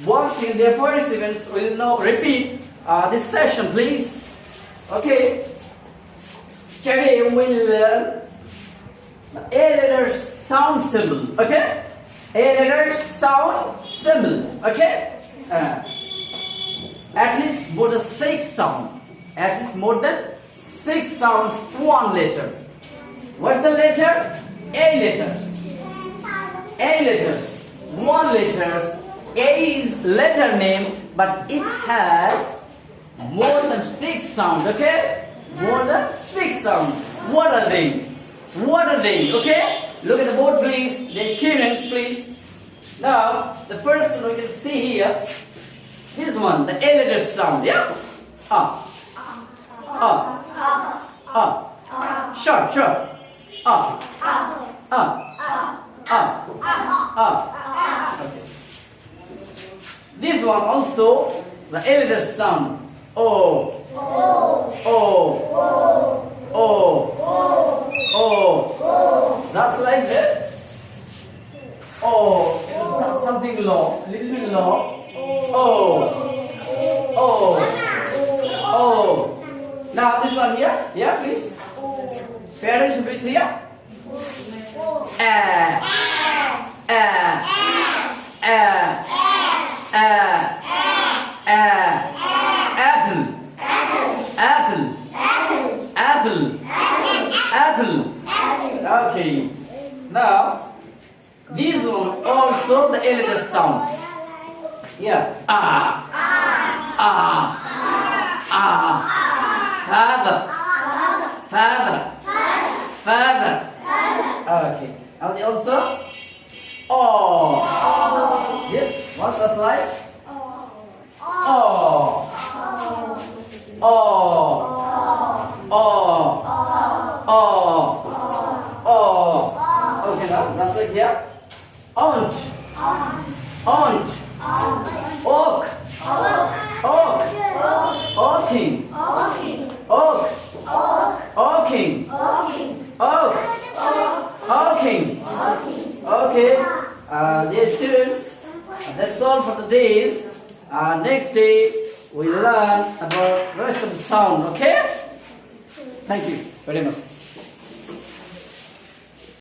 once in their participants will now repeat this session, please. Okay. Today we'll learn A letter sound symbol. Okay. A letter sound symbol. Okay. At least more than 6 sounds. At least more than 6 sounds, one letter. What's the letter? A letters. A letters. One letters. A is letter name, but it has more than 6 sounds. Okay? More than 6 sounds. What are they? What are they? Okay? Look at the board, please. The students, please. Now, the first one we can see here. This one, the A letter sound. Yeah? Short. Okay. This one also, the A letter sound. O. That's like that. Something low, little bit low. Now this one here, yeah, please. Pay attention, please. Here. Apple. Okay. Now this one also the A letter sound. Yeah. Father. Okay. Now they also Yes. What's that like? Okay, now that's like here. Aunt. Oak. Oaking. Okay. Dear students, that's all for the days. Next day we learn about rest of the sound. Okay? Thank you very much.